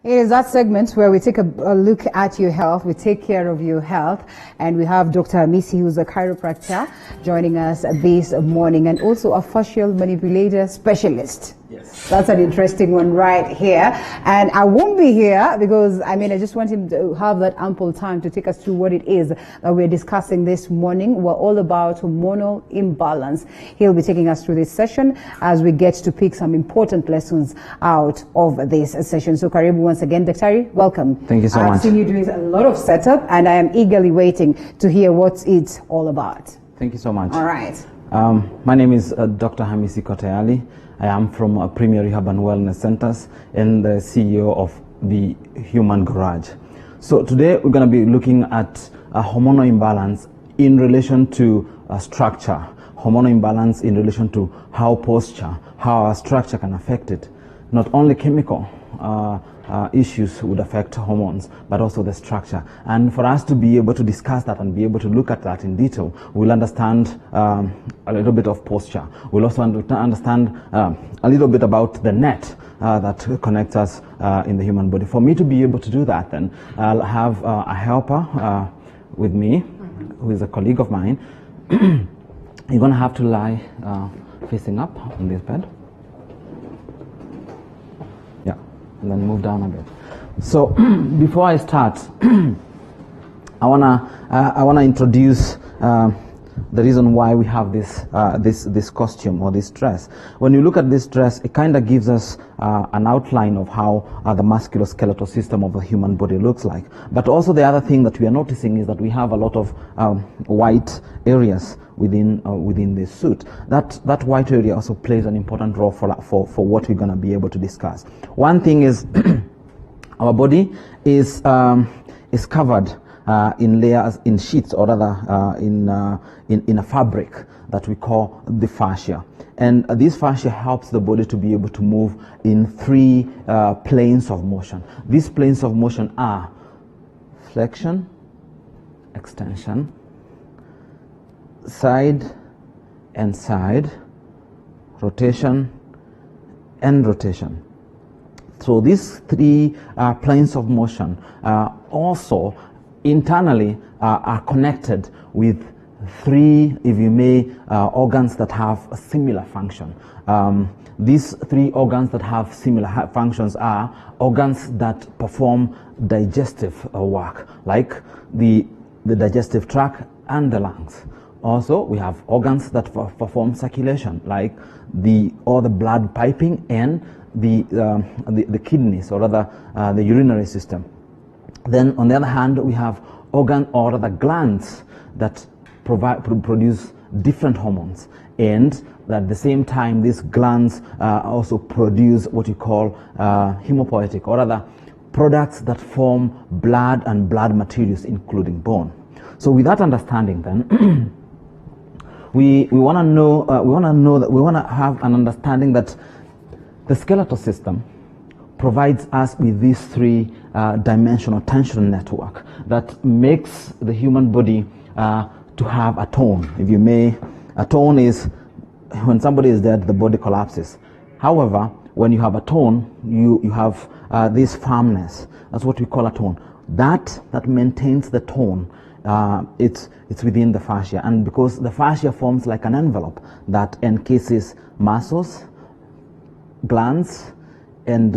It is that segment where we take a look at your health, we take care of your health, and we have Dr. Amisi, who's a chiropractor, joining us this morning, and also a fascial manipulator specialist. Yes. That's an interesting one right here. And I won't be here because, I just want him to have that ample time to take us through what it is that we're discussing this morning. We're all about hormonal imbalance. He'll be taking us through this session as we get to pick some important lessons out of this session. So Karibu once again, Daktari, welcome. Thank you so much. I've seen you doing a lot of setup and I am eagerly waiting to hear what it's all about. Thank you so much. All right. My name is Dr. Hamisi Kotayali. I am from Premier Rehab and Wellness Centers and the CEO of the Human Garage. So today we're going to be looking at a hormonal imbalance in relation to structure, hormonal imbalance in relation to how posture, how our structure can affect it. Not only chemical issues would affect hormones, but also the structure. And for us to be able to discuss that and be able to look at that in detail, we'll understand a little bit of posture. We'll also understand a little bit about the net that connects us in the human body. For me to be able to do that, then I'll have a helper with me, who is a colleague of mine. You're going to have to lie facing up on this bed. And then move down a bit. So before I start, I wanna introduce the reason why we have this costume or this dress. When you look at this dress, it kind of gives us an outline of how the musculoskeletal system of the human body looks like. But also the other thing that we are noticing is that we have a lot of white areas within this suit. That white area also plays an important role for what we're going to be able to discuss. One thing is our body is covered in layers, in sheets, or rather in a fabric that we call the fascia. And this fascia helps the body to be able to move in three planes of motion. These planes of motion are flexion, extension, side and side, rotation and rotation. So these three planes of motion also internally are connected with three, if you may, organs that have a similar function. These three organs that have similar functions are organs that perform digestive work, like the digestive tract and the lungs. Also, we have organs that perform circulation, like the blood piping and the kidneys, or rather the urinary system. Then, on the other hand, we have glands that produce different hormones, and at the same time, these glands also produce what you call hemopoietic, or rather products that form blood and blood materials, including bone. So, with that understanding, then. We want to have an understanding that the skeletal system provides us with these three dimensional tension network that makes the human body to have a tone. If you may, a tone is when somebody is dead, the body collapses. However, when you have a tone, you have this firmness. That's what we call a tone. That maintains the tone. It's within the fascia, and because the fascia forms like an envelope that encases muscles, glands, and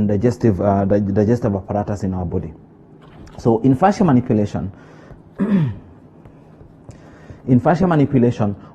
digestive apparatus in our body. So in fascia manipulation,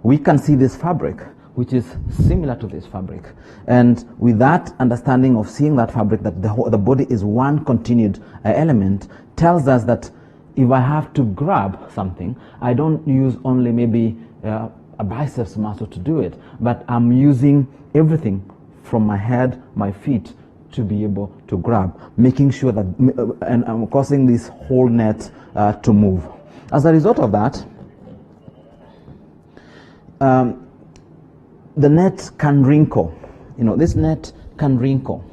we can see this fabric, which is similar to this fabric, and with that understanding of seeing that fabric, that the body is one continued element, tells us that if I have to grab something, I don't use only maybe a biceps muscle to do it, but I'm using everything from my head, my feet, to be able to grab, making sure that, and I'm causing this whole net to move. As a result of that, the net can wrinkle. This net can wrinkle.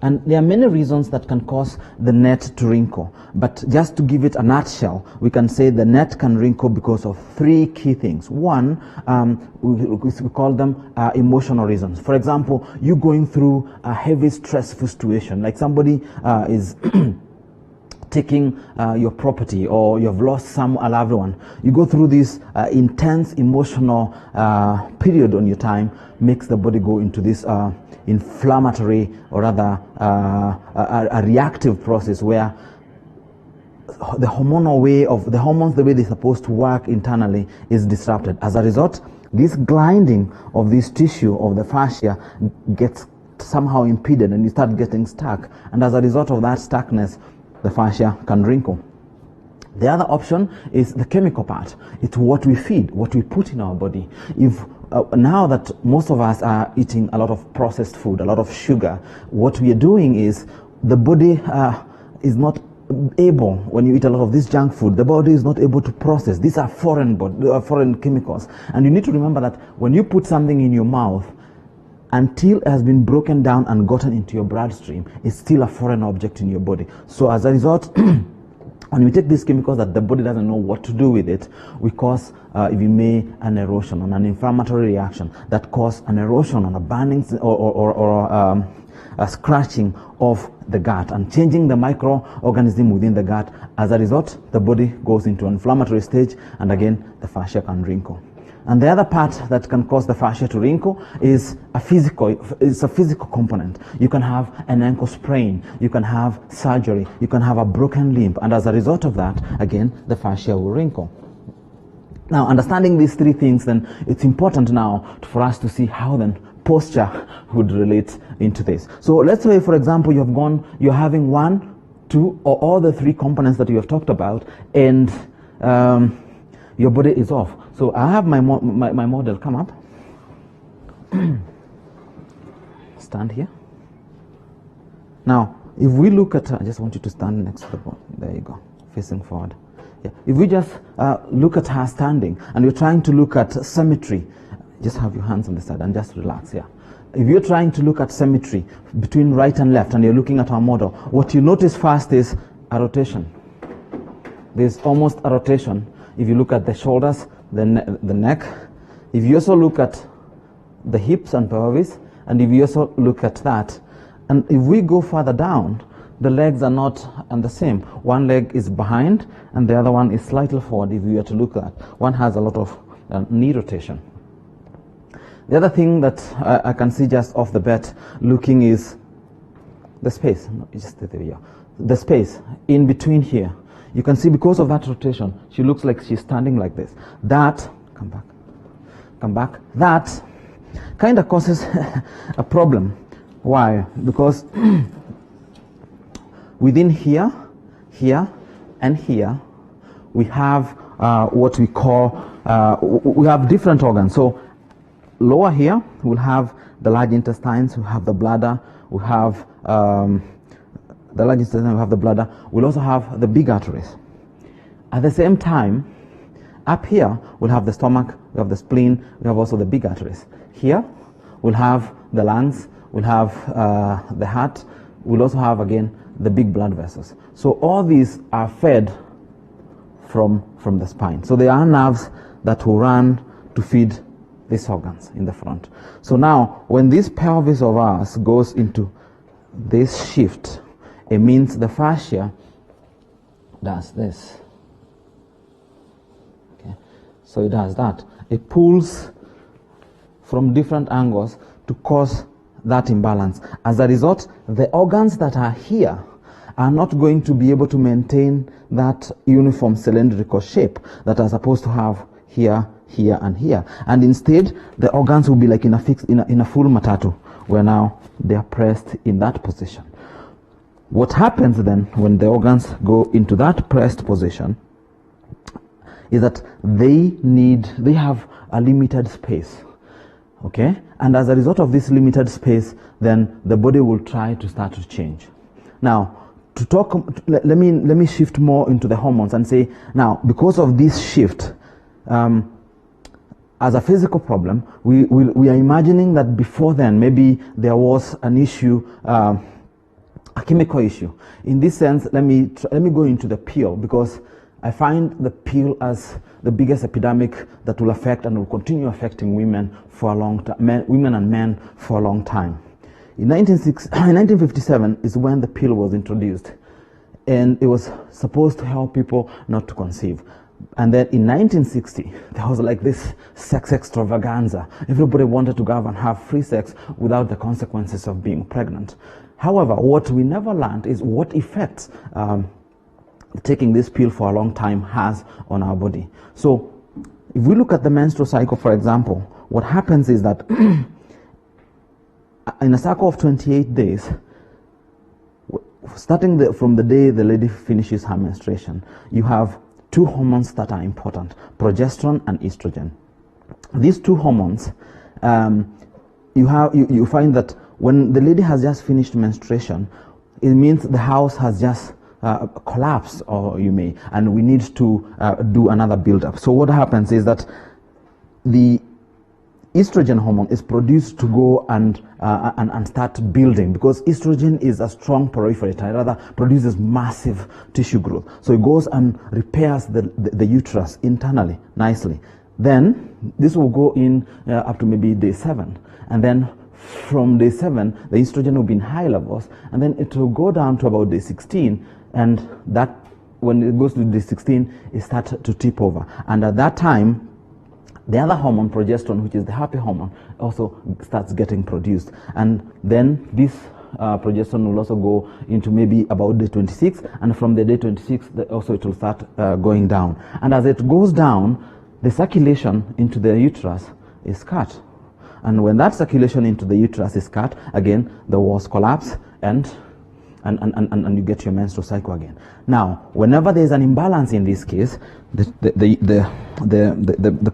And there are many reasons that can cause the neck to wrinkle. But just to give it a nutshell, we can say the neck can wrinkle because of three key things. One, we call them emotional reasons. For example, you going through a heavy stressful situation, like somebody is taking your property, or you've lost a loved one. You go through this intense emotional period on your time, makes the body go into this inflammatory, or rather a reactive process where the hormonal way of the hormones, the way they're supposed to work internally, is disrupted. As a result, this grinding of this tissue of the fascia gets somehow impeded, and you start getting stuck. And as a result of that stuckness, the fascia can wrinkle. The other option is the chemical part. It's what we feed, what we put in our body. If now that most of us are eating a lot of processed food, a lot of sugar, what we are doing is the body is not able, when you eat a lot of this junk food, the body is not able to process. These are foreign chemicals. And you need to remember that when you put something in your mouth, until it has been broken down and gotten into your bloodstream, it's still a foreign object in your body. So as a result, when we take these chemicals that the body doesn't know what to do with it, we cause, if you may, an erosion, an inflammatory reaction that cause an erosion, on a burning or a scratching of the gut and changing the microorganism within the gut. As a result, the body goes into an inflammatory stage, and again, the fascia can wrinkle. And the other part that can cause the fascia to wrinkle is a physical component. You can have an ankle sprain, you can have surgery, you can have a broken limb, and as a result of that, again, the fascia will wrinkle. Now, understanding these three things, then it's important now for us to see how then posture would relate into this. So let's say, for example, you're having one, two, or all the three components that you have talked about, and your body is off. So I have my model come up. Stand here. Now, if we look at, I just want you to stand next to the board. There you go, facing forward. Yeah. If we just look at her standing, and you're trying to look at symmetry, just have your hands on the side and just relax. Yeah. If you're trying to look at symmetry between right and left, and you're looking at our model, what you notice first is a rotation. There's almost a rotation. If you look at the shoulders, the neck, if you also look at the hips and pelvis, and if you also look at that, and if we go further down, the legs are not on the same. One leg is behind, and the other one is slightly forward. If you were to look at, one has a lot of knee rotation. The other thing that I can see just off the bat looking is the space. No, just there we are. The space in between here. You can see because of that rotation, she looks like she's standing like this. That, come back, that kind of causes a problem. Why? Because within here, and here, we have what we call, we have different organs. So lower here, we'll have the large intestines, we have the bladder, we have the large intestine, we have the bladder, we'll also have the big arteries. At the same time, up here, we'll have the stomach, we have the spleen, we have also the big arteries. Here, we'll have the lungs, we'll have the heart, we'll also have, again, the big blood vessels. So all these are fed from the spine. So there are nerves that will run to feed these organs in the front. So now, when this pelvis of ours goes into this shift, it means the fascia does this. Okay, so it does that. It pulls from different angles to cause that imbalance. As a result, the organs that are here are not going to be able to maintain that uniform cylindrical shape that are supposed to have here, here, and here. And instead, the organs will be like in a full matatu, where now they are pressed in that position. What happens then when the organs go into that pressed position is that they have a limited space. Okay? And as a result of this limited space, then the body will try to start to change. Now, let me shift more into the hormones and say, now, because of this shift, as a physical problem, we are imagining that before then, maybe there was an issue a chemical issue. In this sense, let me go into the pill, because I find the pill as the biggest epidemic that will affect and will continue affecting women for a long time, women and men for a long time. In 1957 is when the pill was introduced, and it was supposed to help people not to conceive. And then in 1960, there was like this sex extravaganza. Everybody wanted to go out and have free sex without the consequences of being pregnant. However, what we never learned is what effects taking this pill for a long time has on our body. So if we look at the menstrual cycle, for example, what happens is that in a cycle of 28 days, starting from the day the lady finishes her menstruation, you have two hormones that are important: progesterone and estrogen. These two hormones, you find that when the lady has just finished menstruation, it means the house has just collapsed, and we need to do another build-up. So what happens is that the estrogen hormone is produced to go and start building, because estrogen is a strong proliferator. It rather produces massive tissue growth. So it goes and repairs the uterus internally nicely. Then this will go in up to maybe day 7, and then from day 7 the estrogen will be in high levels, and then it will go down to about day 16, and that when it goes to day 16 it starts to tip over, and at that time the other hormone, progesterone, which is the happy hormone, also starts getting produced. And then this progesterone will also go into maybe about day 26, and from the day 26 also it will start going down. And as it goes down, the circulation into the uterus is cut. And when that circulation into the uterus is cut, again the walls collapse, and you get your menstrual cycle again. Now, whenever there is an imbalance in this case, the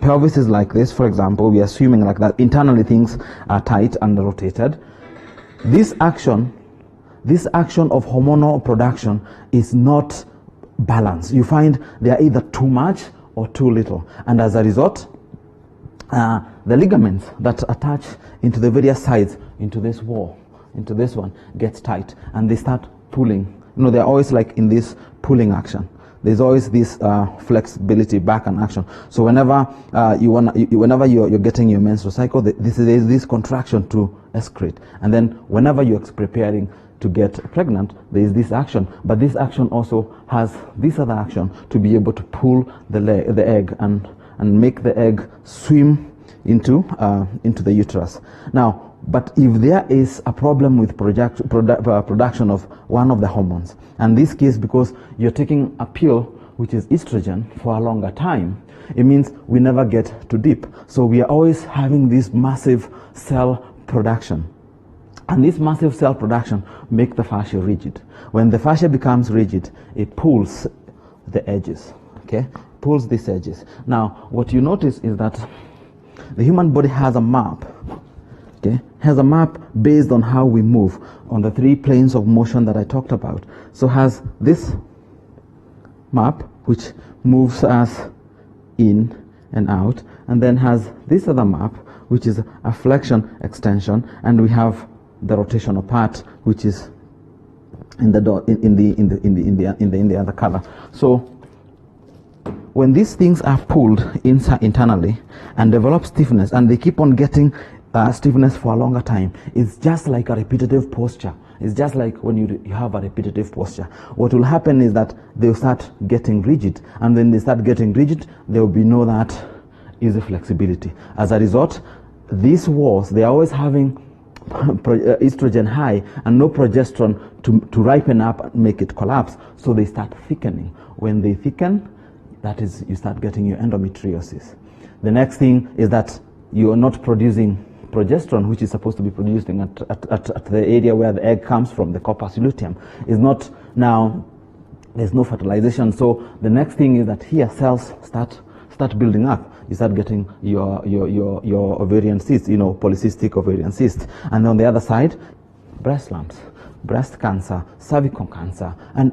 pelvis is like this, for example. We are assuming like that. Internally things are tight and rotated. This action of hormonal production is not balanced. You find they are either too much or too little, and as a result, the ligaments that attach into the various sides, into this wall, into this one, gets tight, and they start pulling. They're always like in this pulling action. There's always this flexibility back and action. So whenever you're getting your menstrual cycle, there's this contraction to excrete, and then whenever you're preparing to get pregnant, there is this action. But this action also has this other action to be able to pull the egg and make the egg swim into the uterus. Now, but if there is a problem with production of one of the hormones, and this case, because you're taking a pill which is estrogen for a longer time, it means we never get to dip. So we are always having this massive cell production. And this massive cell production makes the fascia rigid. When the fascia becomes rigid, it pulls the edges, okay? Pulls these edges. Now, what you notice is that the human body has a map, okay? Has a map based on how we move on the 3 planes of motion that I talked about. So has this map which moves us in and out, and then has this other map which is a flexion extension, and we have the rotational part which is in the other color. So when these things are pulled internally and develop stiffness, and they keep on getting stiffness for a longer time, it's just like a repetitive posture. It's just like when you have a repetitive posture. What will happen is that they'll start getting rigid, and when they start getting rigid, there will be no that easy flexibility. As a result, these walls, they are always having estrogen high and no progesterone to ripen up and make it collapse, so they start thickening. When they thicken, that is, you start getting your endometriosis. The next thing is that you are not producing progesterone, which is supposed to be producing at the area where the egg comes from, the corpus luteum, is not now. There's no fertilization. So the next thing is that here cells start building up. You start getting your ovarian cysts, polycystic ovarian cysts, and on the other side, breast lumps, breast cancer, cervical cancer, and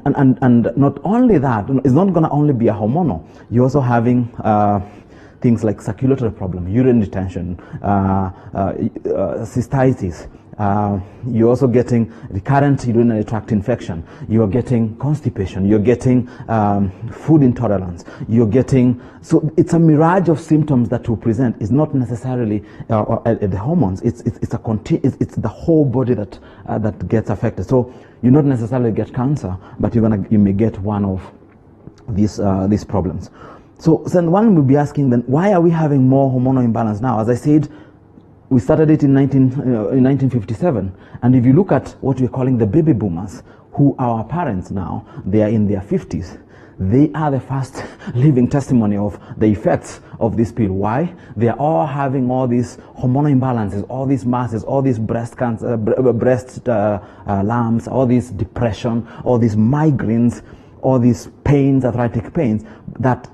not only that, it's not going to only be a hormonal. You're also having things like circulatory problem, urine retention, cystitis, You're also getting recurrent urinary tract infection. You're getting constipation. You're getting food intolerance. You're getting, so it's a mirage of symptoms that will present. It's not necessarily the hormones. It's the whole body that gets affected. So you not necessarily get cancer, but you may get one of these problems. So then one will be asking then, why are we having more hormonal imbalance now? As I said, we started it in 1957. And if you look at what we're calling the baby boomers, who are our parents now, they are in their 50s. They are the first living testimony of the effects of this pill. Why? They are all having all these hormonal imbalances, all these masses, all these breast cancer, breast lumps, all this depression, all these migraines, all these pains, arthritic pains, that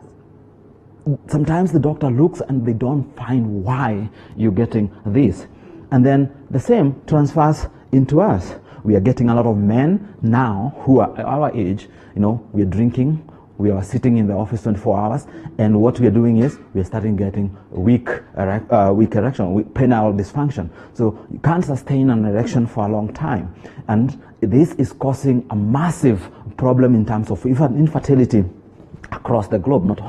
sometimes the doctor looks and they don't find why you're getting this. And then the same transfers into us. We are getting a lot of men now who are our age, we are drinking, we are sitting in the office 24 hours, and what we are doing is we are starting getting weak erection, penile dysfunction. So you can't sustain an erection for a long time. And this is causing a massive problem in terms of infertility across the globe, not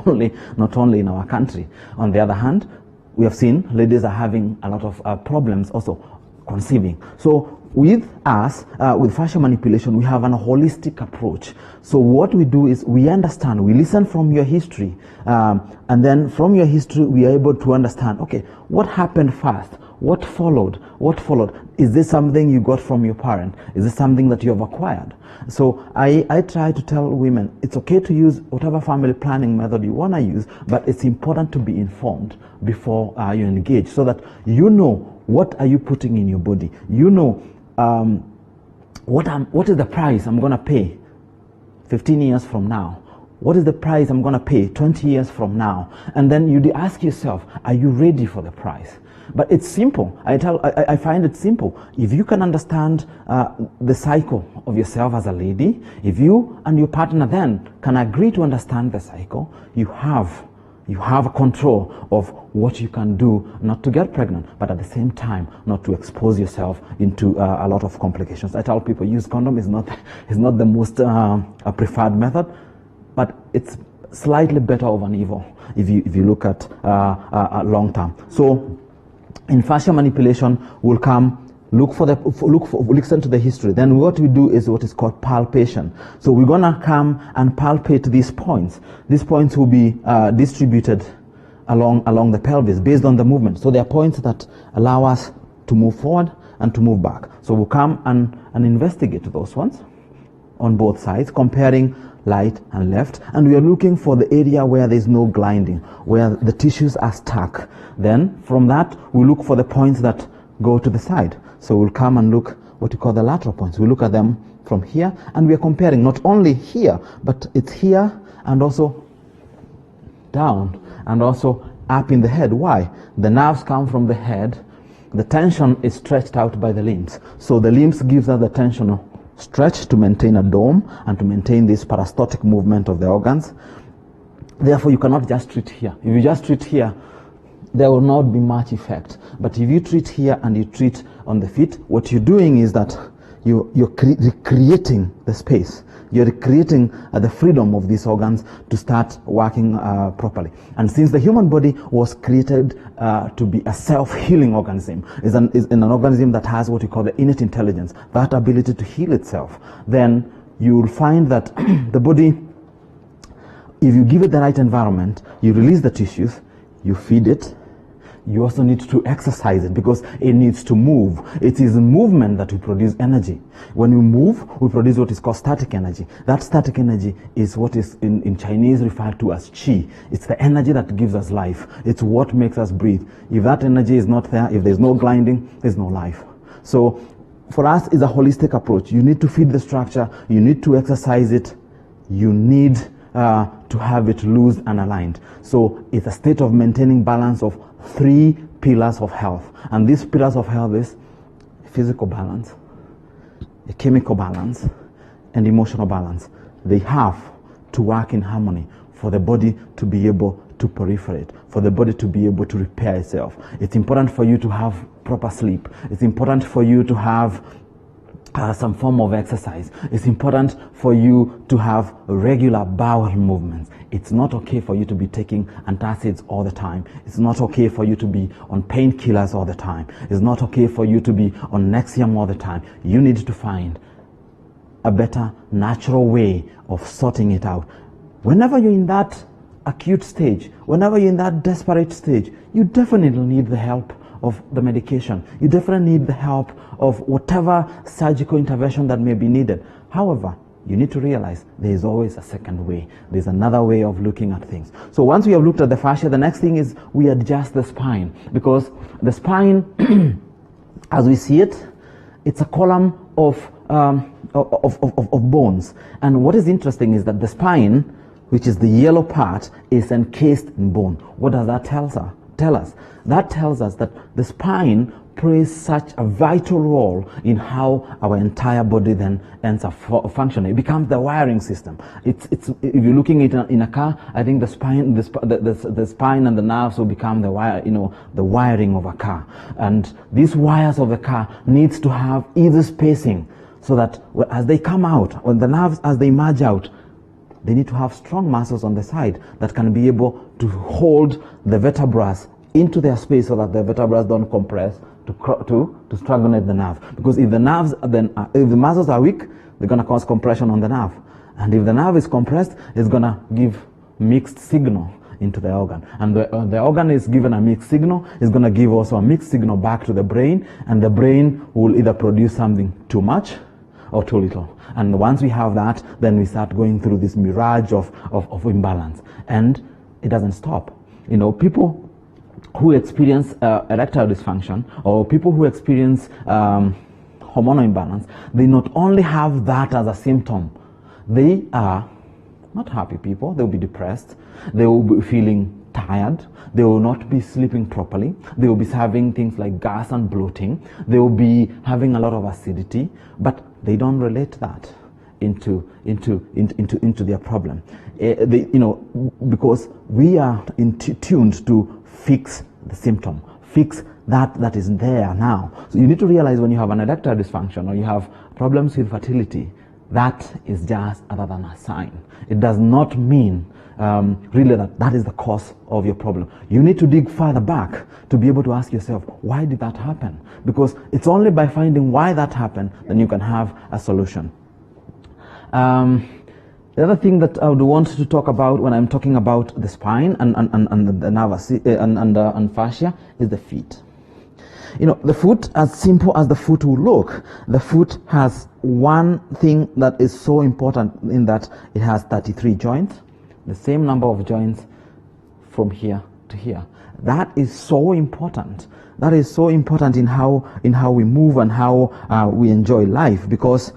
only in our country. On the other hand, we have seen ladies are having a lot of problems also conceiving. So with us, with fascia manipulation, we have an holistic approach. So what we do is we understand, we listen from your history, and then from your history we are able to understand, okay, what happened first? What followed? Is this something you got from your parent? Is this something that you have acquired? So I try to tell women, it's okay to use whatever family planning method you want to use, but it's important to be informed before you engage, so that you know what are you putting in your body. You know what is the price I'm going to pay 15 years from now. What is the price I'm going to pay 20 years from now? And then you ask yourself, are you ready for the price? But it's simple. I find it simple. If you can understand the cycle of yourself as a lady, if you and your partner then can agree to understand the cycle, you have a control of what you can do not to get pregnant, but at the same time not to expose yourself into a lot of complications. I tell people, use condom is not the most preferred method, but it's slightly better of an evil if you look at long term. So in fascia manipulation, we'll come listen to the history. Then what we do is what is called palpation. So we're gonna come and palpate these points. These points will be distributed along the pelvis based on the movement. So there are points that allow us to move forward and to move back. So we'll come and investigate those ones on both sides, comparing right and left, and we are looking for the area where there is no grinding, where the tissues are stuck. Then from that we look for the points that go to the side. So we'll come and look what we call the lateral points. We look at them from here, and we are comparing not only here, but it's here and also down and also up in the head. Why? The nerves come from the head. The tension is stretched out by the limbs. So the limbs gives us the tension stretch to maintain a dome and to maintain this parastotic movement of the organs. Therefore, you cannot just treat here. If you just treat here, there will not be much effect. But if you treat here and you treat on the feet, what you're doing is that you're recreating the space. You're recreating the freedom of these organs to start working properly. And since the human body was created to be a self-healing organism, is an organism that has what we call the innate intelligence, that ability to heal itself, then you will find that the body, if you give it the right environment, you release the tissues, you feed it, you also need to exercise it because it needs to move. It is movement that will produce energy. When we move, we produce what is called static energy. That static energy is what is in Chinese referred to as qi. It's the energy that gives us life. It's what makes us breathe. If that energy is not there, if there's no grinding, there's no life. So for us, it's a holistic approach. You need to feed the structure. You need to exercise it. You need to have it loose and aligned. So it's a state of maintaining balance of 3 pillars of health. And these pillars of health is physical balance, a chemical balance, and emotional balance. They have to work in harmony for the body to be able to proliferate, for the body to be able to repair itself. It's important for you to have proper sleep. It's important for you to have some form of exercise. It's important for you to have regular bowel movements. It's not okay for you to be taking antacids all the time. It's not okay for you to be on painkillers all the time. It's not okay for you to be on Nexium all the time. You need to find a better natural way of sorting it out. Whenever you're in that acute stage, whenever you're in that desperate stage, you definitely need the help of the medication. You definitely need the help of whatever surgical intervention that may be needed. However, you need to realize there is always a second way. There's another way of looking at things. So once we have looked at the fascia, the next thing is we adjust the spine, because the spine, as we see it, it's a column of bones. And what is interesting is that the spine, which is the yellow part, is encased in bone. What does that tell us? That tells us that the spine plays such a vital role in how our entire body then ends up functioning. It becomes the wiring system. It's if you're looking at it in a car, I think the spine and the nerves will become the wire, the wiring of a car. And these wires of the car needs to have easy spacing, so that as they come out, when the nerves, as they merge out, they need to have strong muscles on the side that can be able to hold the vertebrae into their space, so that the vertebrae don't compress to strangulate the nerve. Because if the nerves if the muscles are weak, they're going to cause compression on the nerve, and if the nerve is compressed, it's going to give mixed signal into the organ, and the organ is given a mixed signal, is going to give also a mixed signal back to the brain, and the brain will either produce something too much or too little. And once we have that, then we start going through this mirage of imbalance, and it doesn't stop. People who experience erectile dysfunction, or people who experience hormonal imbalance, they not only have that as a symptom, they are not happy people. They will be depressed, they will be feeling tired, they will not be sleeping properly, they will be having things like gas and bloating, they will be having a lot of acidity, but they don't relate that into their problem. Because we are tuned to fix the symptom, fix that is there now. So you need to realize, when you have an erectile dysfunction or you have problems with fertility, that is just other than a sign. It does not mean really that is the cause of your problem. You need to dig further back to be able to ask yourself, why did that happen? Because it's only by finding why that happened then you can have a solution. The other thing that I would want to talk about when I'm talking about the spine and the nervous and fascia is the feet. The foot, as simple as the foot will look, the foot has one thing that is so important, in that it has 33 joints, the same number of joints from here to here. That is so important. That is so important in how we move and how we enjoy life, because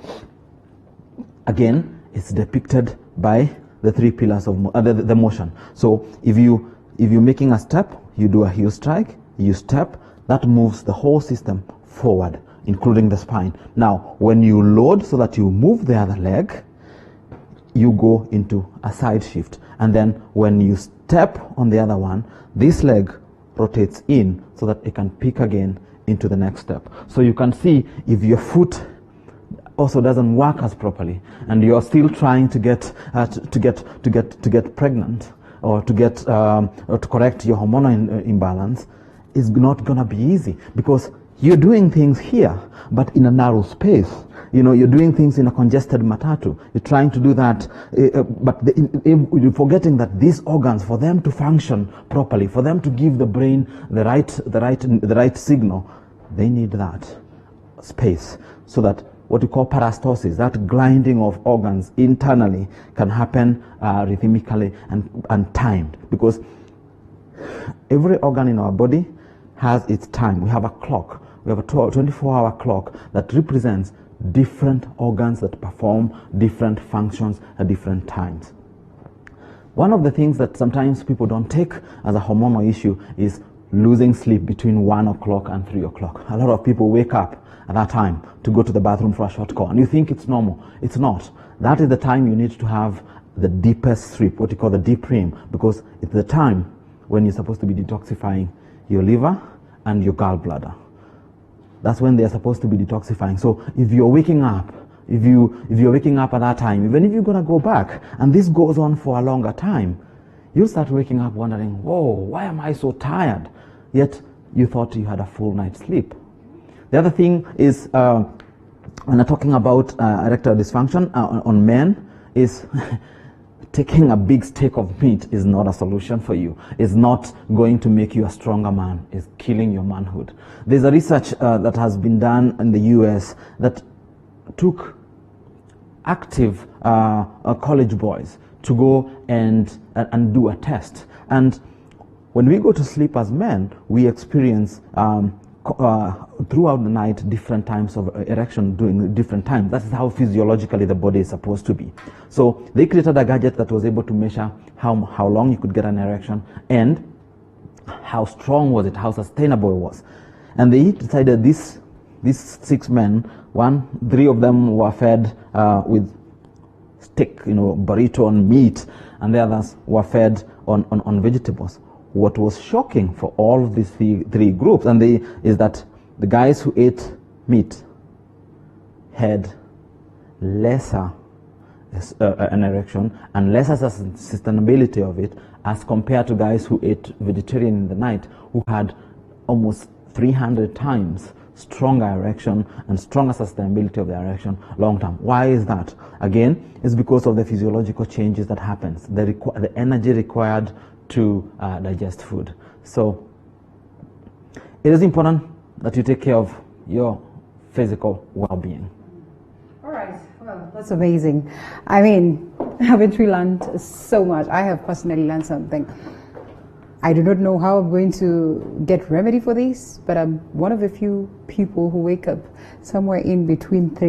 again, it's depicted by the three pillars of the motion. So if you're making a step, you do a heel strike, you step, that moves the whole system forward, including the spine. Now, when you load so that you move the other leg, you go into a side shift. And then when you step on the other one, this leg rotates in so that it can pick again into the next step. So you can see, if your foot also doesn't work as properly, and you're still trying to get pregnant, or to correct your hormonal imbalance, is not gonna be easy, because you're doing things here but in a narrow space. You're doing things in a congested matatu. You're trying to do that, but you're forgetting that these organs, for them to function properly, for them to give the brain the right signal, they need that space, so that what we call parastosis, that grinding of organs internally, can happen rhythmically and timed, because every organ in our body has its time. We have a clock. We have a 24-hour clock that represents different organs that perform different functions at different times. One of the things that sometimes people don't take as a hormonal issue is losing sleep between 1 o'clock and 3 o'clock. A lot of people wake up at that time to go to the bathroom for a short call, and you think it's normal. It's not. That is the time you need to have the deepest sleep, what you call the deep REM, because it's the time when you're supposed to be detoxifying your liver and your gallbladder. That's when they're supposed to be detoxifying. So if you're waking up, if you're waking up at that time, even if you're gonna go back, and this goes on for a longer time, you'll start waking up wondering, whoa, why am I so tired? Yet you thought you had a full night's sleep. The other thing is, when I'm talking about erectile dysfunction on men, is taking a big steak of meat is not a solution for you. It's not going to make you a stronger man. It's killing your manhood. There's a research that has been done in the US that took active college boys to go and do a test. And when we go to sleep as men, we experience throughout the night different times of erection during different times. That's how physiologically the body is supposed to be. So they created a gadget that was able to measure how long you could get an erection and how strong was it, how sustainable it was. And they decided these 6 men, 3 of them were fed with steak, burrito and meat, and the others were fed on vegetables. What was shocking for all of these three groups is that the guys who ate meat had lesser an erection and lesser sustainability of it as compared to guys who ate vegetarian in the night, who had almost 300 times stronger erection and stronger sustainability of the erection long term. Why is that? Again, it's because of the physiological changes that happens, the energy required to digest food. So it is important that you take care of your physical well-being. All right. Well, that's amazing. I mean, haven't we learned so much? I have personally learned something. I do not know how I'm going to get remedy for this, but I'm one of the few people who wake up somewhere in between 2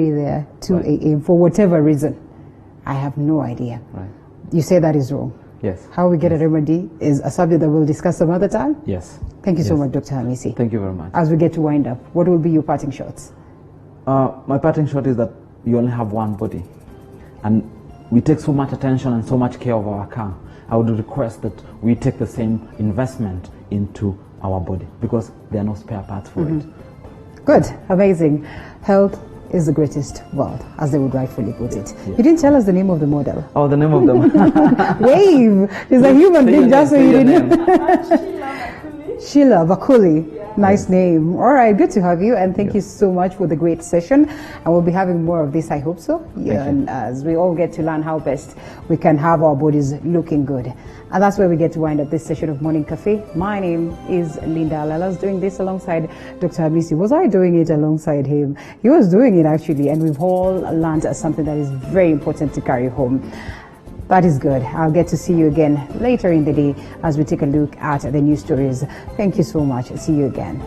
a.m. for whatever reason. I have no idea. Right. You say that is wrong. Yes. How we get a remedy is a subject that we'll discuss some other time. Yes. Thank you so much, Dr. Hamisi. Thank you very much. As we get to wind up, what will be your parting shots? My parting shot is that you only have one body, and we take so much attention and so much care of our car. I would request that we take the same investment into our body, because there are no spare parts for it. Good. Amazing. Health is the greatest wealth, as they would rightfully put it. Yeah. You didn't tell us the name of the model. Oh, the name of them. Wave. She's a human being, just so you didn't. Sheila Bakuli. Yeah. Nice name. All right, good to have you, and thank you so much for the great session. And we'll be having more of this, I hope so. Yeah, and as we all get to learn how best we can have our bodies looking good. And that's where we get to wind up this session of Morning Cafe. My name is Linda Alalas, doing this alongside Dr. Hamisi. Was I doing it alongside him? He was doing it actually, and we've all learned something that is very important to carry home. That is good. I'll get to see you again later in the day as we take a look at the news stories. Thank you so much. See you again.